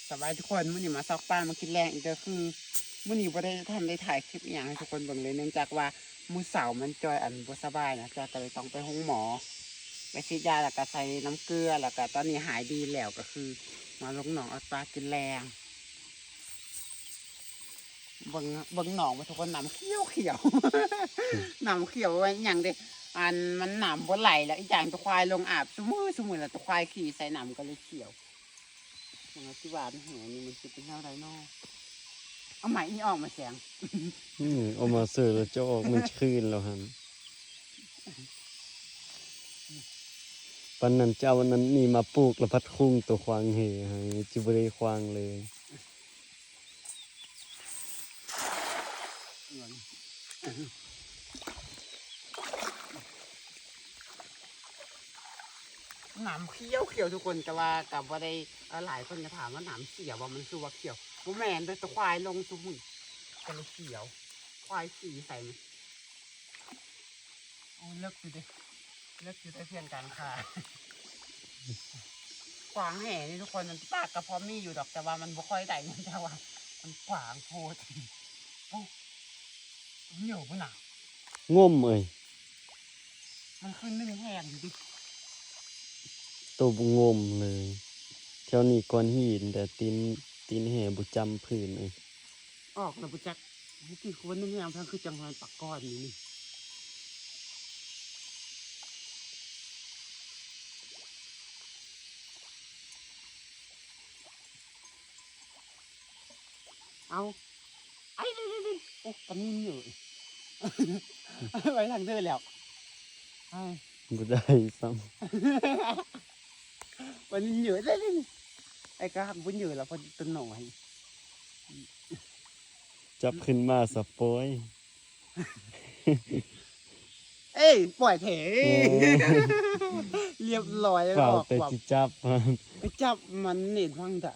สบายทุกคนมื้อนี้มาซอกป้ามากินแรงอีกเด้อคือมื้อนี้บ่ได้ทันได้ถ่ายคลิปอหย่างให้ทุกคนเบิ่งเลยเนื่องจากว่ามื้อเสาร์มันจอยอันบ่สบายนะก็เลยต้องไปห้องหมอไปฉีดยาแล้วก็ใส่น้ำเกลือแล้วก็ตอนนี้หายดีแล้วก็คือมาลงหนองเอาปลากินแรงเบิ่งหนองมาทุกคนน้ำเขียวน้ำเขียวไว้อย่างเด้อันมันน้ำบ่ไหลแล้วอีกอย่างตัวควายลงอาบซุมื้อแล้วตัวควายขี่ใส่น้ำก็เลยเขียวมันที่ว่ามันแหนี่มันจะเป็นเท่าไรนอเอาไหมนี่ออกมาแสงเอามาเสือแล้วจะออกมันคืนแล้วฮันปันนั้นเจ้าวันนั้นนี่มาปลูกแล้วพัดคุ้งตัวควางเหให้จิบรีควางเลยหนามเขียวทุกคนแต่ว่ากับว่าได้หลายคนจะถามว่าหนามเขียวว่ามันคือว่าเขียวบ่แม่นแต่ตัวควายลงตัวหุ่นก็เลยเขียวควายสีใส่มันโอ้เลิกอยู่ได้เพียงการค่ะขวางแห่นี่ทุกคนมันปากกระพร้อมมีอยู่ดอกแต่ว่ามันบ่ค่อยได้เงินแต่ว่ามันขวางโพดโอ้เหนียวป่ะน่ะง่มเอ้ยมันขึ้นนึ่งแห้งอยู่ดิตัวงมเลยเท่านี้ก้อนหินแต่ตีนแห่บุจำพื้นเอ้ยออกแล้วบุจักเมื่อกี้คนนึ่งแห้งเพิ่งคือจังหวัดปักก้อนนี่เอาไอ้ดิโอ้กำนิ่งอยู่ไว้ทางเดินแล้วบุได้ซ้วันนี้เหนื่อยเลยไอ้กระหังวันเหนื่อยแล้วพอตัวหน่อยจับขึ้นมาสปอย เอ้ยปล่อยเถเรียบร้อยแล้วออกแต่แบบจิจับไปจับมันเน็ตว่างได้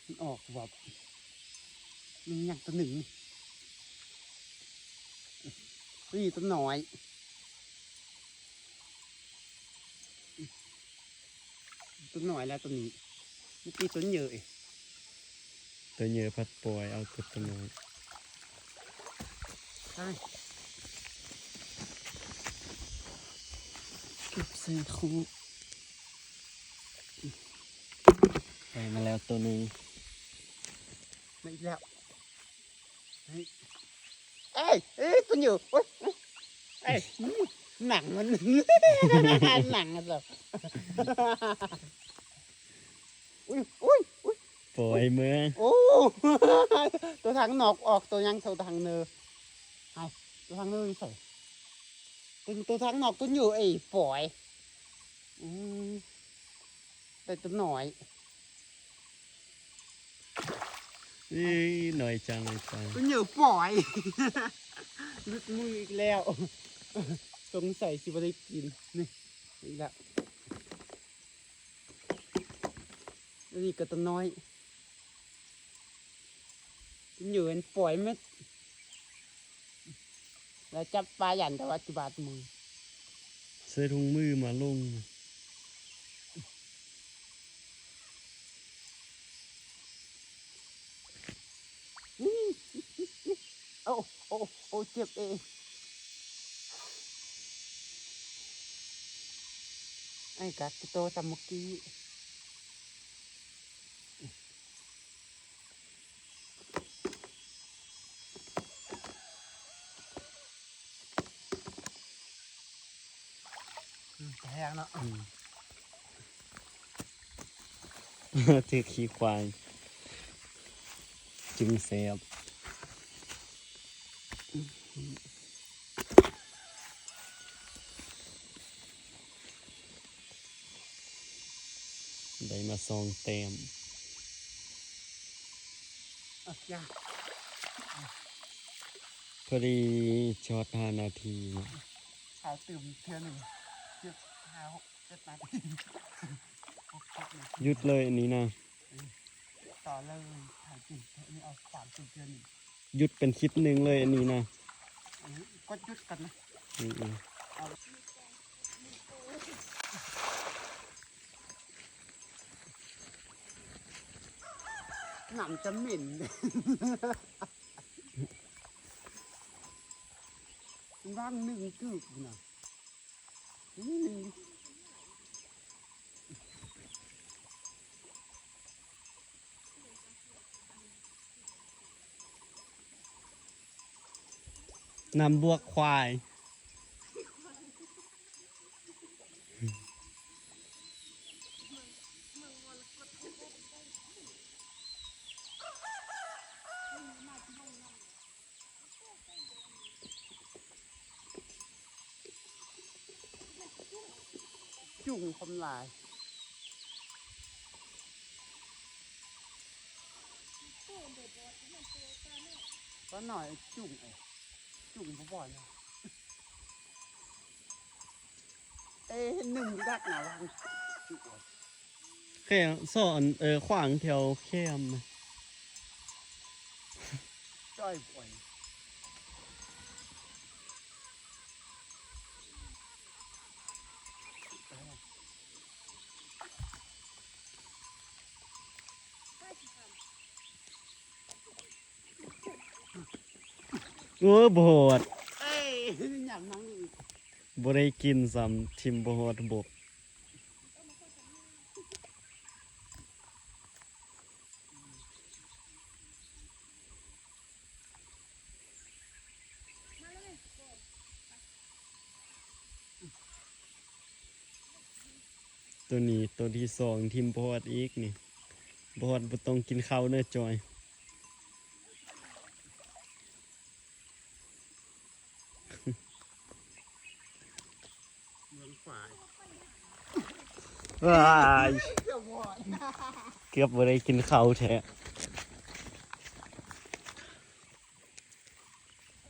มันออกแบบมันอย่างตัวหนึ่งนี่ตัวหน่อยตัวหน่อยแล้วตัวนี้เมื่อกี้ตัวเยอะตัวเยอะพัดปล่อยเอาตัวน้อยใช่เก็บใส่คู่ไปมาแล้วตัวนึงไม่แล้วเอ้ยตัวอยู่โอ๊ยเอ้ยหนังมันหนังอะแบบอุ้ยปล่อยเมื่อโอ้ตัวทางนอกออกตัวยังตัวทางเนอไอ้ตัวทางเนอใส่ตัวทางนอกตัวอยู่ไอ้ปล่อยแต่ตัวหน่อยหน่อยจังตัวอยู่ปล่อยลุดมืออีกแล้วสงสัยสิบ่ได้กินนี่อีกแล้วนี่ก็ตัวน้อยอยู่เป็นปล่อยไม่แล้วจับปลาหยันแต่ว่าจิบาดมือเสื้อถุงมือมาลงโอ้เจ็บเองไอ้กัดโตตะมุกี้แพงเนาะถือขี้ควายจึงเสียบได้มาซองเต็มพอดีช็อต5 นาทีสาวตื่มเทือหนึ่งเจ็บ5-6-7 นาทีหยุดเลยอันนี้นะต่อเลยถ่ายตื่มนี่เอา30 เทือหนึ่งหยุดเป็นคลิปหนึ่งเลยอันนี้นะก็หยุดกันนะ หนำจะเหม็นว่างหนึ่งกึกนะนี่หนึ่ง น้ำบวกควายจุ่งคำลายก็หน่อยจุ่งจุ่งพอบ่อยนะหนึ่งดักนะวางจุ่ง แค่สอนขวางแถวเข้มนะ จ้อยบ่อยโอ้โบด หยำน้องอีก บ่ได้กินซ้ำทิมบ่ฮอดบกตัวนี้ตัวที่สองทิมบ่ฮอดอีกนี่บ่ฮอดบ่ต้องกินข้าวเด้อจอย เมืองฝ่าย ว้าย เกือบหมด เกือบบ่ได้กินข้าวแท้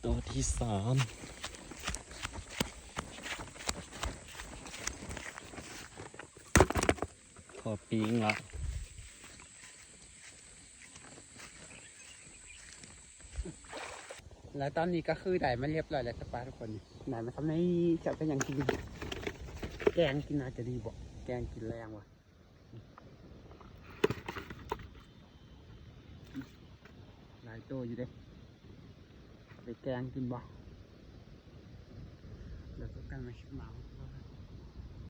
ตัวที่สามพอปีงละ แล้วตอนนี้ก็คือได้มาเรียบร้อยแล้วสปาทุกคนไหนมาทำในจะเป็นอย่างกินแกงกินอาจจะดีบอกแกงกินแรงว่ะหลายตัวอยู่เด้ไปแกงกินบ่แล้วก็กันมาชิมเมา